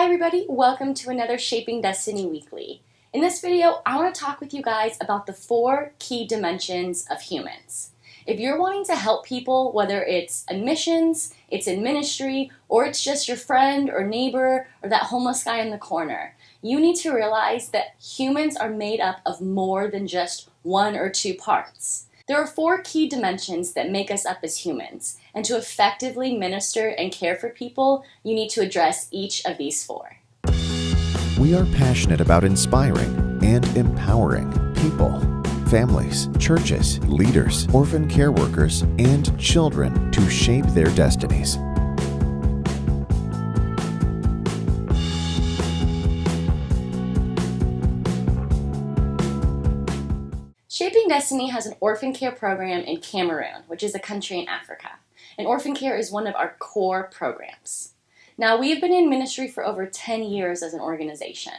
everybody, welcome to another Shaping Destiny Weekly. In this video, I want to talk with you guys about the 4 key dimensions of humans. If you're wanting to help people, whether it's in missions, it's in ministry, or it's just your friend or neighbor or that homeless guy in the corner, you need to realize that humans are made up of more than just 1 or 2 parts. There are 4 key dimensions that make us up as humans, and to effectively minister and care for people, you need to address each of these 4. We are passionate about inspiring and empowering people, families, churches, leaders, orphan care workers, and children to shape their destinies. Shaping Destiny has an orphan care program in Cameroon, which is a country in Africa. And orphan care is one of our core programs. Now, we've been in ministry for over 10 years as an organization.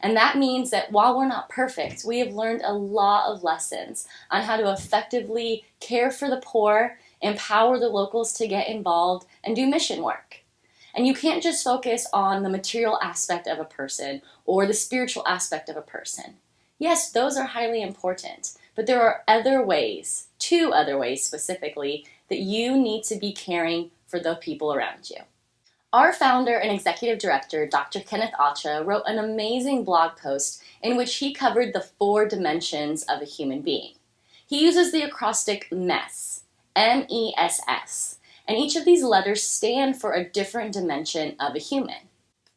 And that means that while we're not perfect, we have learned a lot of lessons on how to effectively care for the poor, empower the locals to get involved, and do mission work. And you can't just focus on the material aspect of a person or the spiritual aspect of a person. Yes, those are highly important, but there are other ways, 2 other ways specifically, that you need to be caring for the people around you. Our founder and executive director, Dr. Kenneth Acha, wrote an amazing blog post in which he covered the 4 dimensions of a human being. He uses the acrostic MESS, M-E-S-S, and each of these letters stand for a different dimension of a human.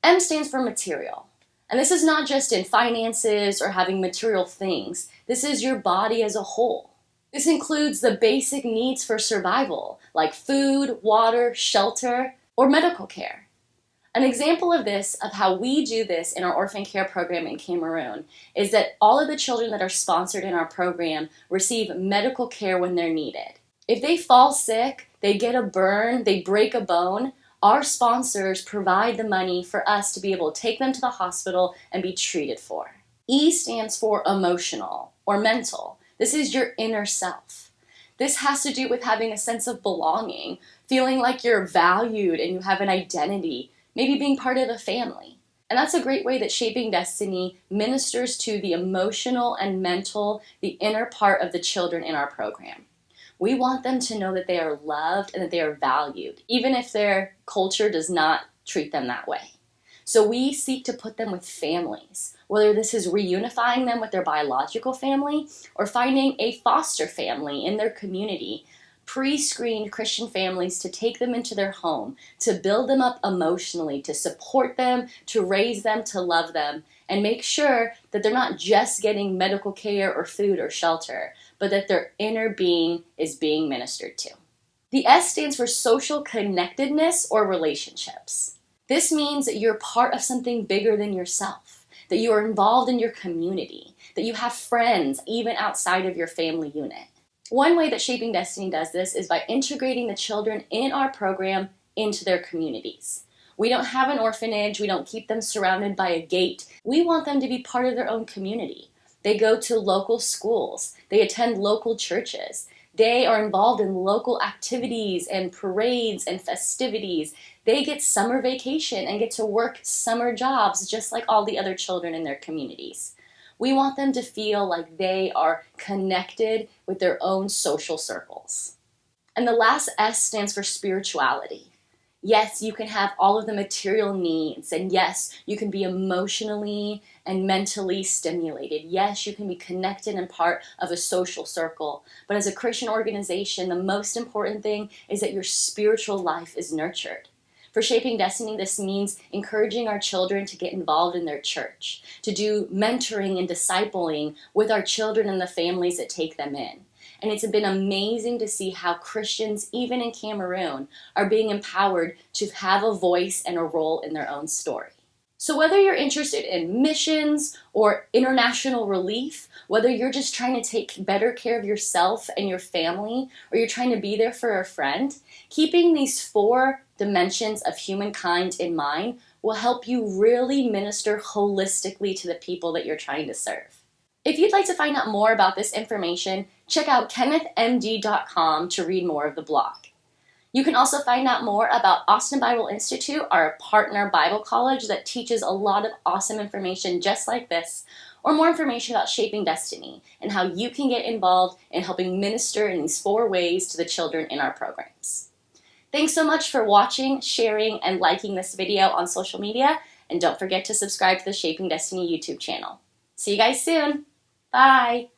M stands for material. And this is not just in finances or having material things. This is your body as a whole. This includes the basic needs for survival, like food, water, shelter, or medical care. An example of this, of how we do this in our orphan care program in Cameroon, is that all of the children that are sponsored in our program receive medical care when they're needed. If they fall sick, they get a burn, they break a bone, our sponsors provide the money for us to be able to take them to the hospital and be treated for. E stands for emotional or mental. This is your inner self. This has to do with having a sense of belonging, feeling like you're valued and you have an identity, maybe being part of a family. And that's a great way that Shaping Destiny ministers to the emotional and mental, the inner part of the children in our program. We want them to know that they are loved and that they are valued, even if their culture does not treat them that way. So we seek to put them with families, whether this is reunifying them with their biological family or finding a foster family in their community, pre-screened Christian families to take them into their home, to build them up emotionally, to support them, to raise them, to love them, and make sure that they're not just getting medical care or food or shelter, but that their inner being is being ministered to. The S stands for social connectedness or relationships. This means that you're part of something bigger than yourself, that you are involved in your community, that you have friends even outside of your family unit. One way that Shaping Destiny does this is by integrating the children in our program into their communities. We don't have an orphanage, we don't keep them surrounded by a gate. We want them to be part of their own community. They go to local schools, they attend local churches, they are involved in local activities and parades and festivities. They get summer vacation and get to work summer jobs just like all the other children in their communities. We want them to feel like they are connected with their own social circles. And the last S stands for spirituality. Yes, you can have all of the material needs, and yes, you can be emotionally and mentally stimulated. Yes, you can be connected and part of a social circle. But as a Christian organization, the most important thing is that your spiritual life is nurtured. For Shaping Destiny, this means encouraging our children to get involved in their church, to do mentoring and discipling with our children and the families that take them in. And it's been amazing to see how Christians, even in Cameroon, are being empowered to have a voice and a role in their own story. So whether you're interested in missions or international relief, whether you're just trying to take better care of yourself and your family, or you're trying to be there for a friend, keeping these 4 dimensions of humankind in mind will help you really minister holistically to the people that you're trying to serve. If you'd like to find out more about this information, check out kennethmd.com to read more of the blog. You can also find out more about Austin Bible Institute, our partner Bible college that teaches a lot of awesome information just like this, or more information about Shaping Destiny and how you can get involved in helping minister in these 4 ways to the children in our programs. Thanks so much for watching, sharing, and liking this video on social media, and don't forget to subscribe to the Shaping Destiny YouTube channel. See you guys soon. Bye.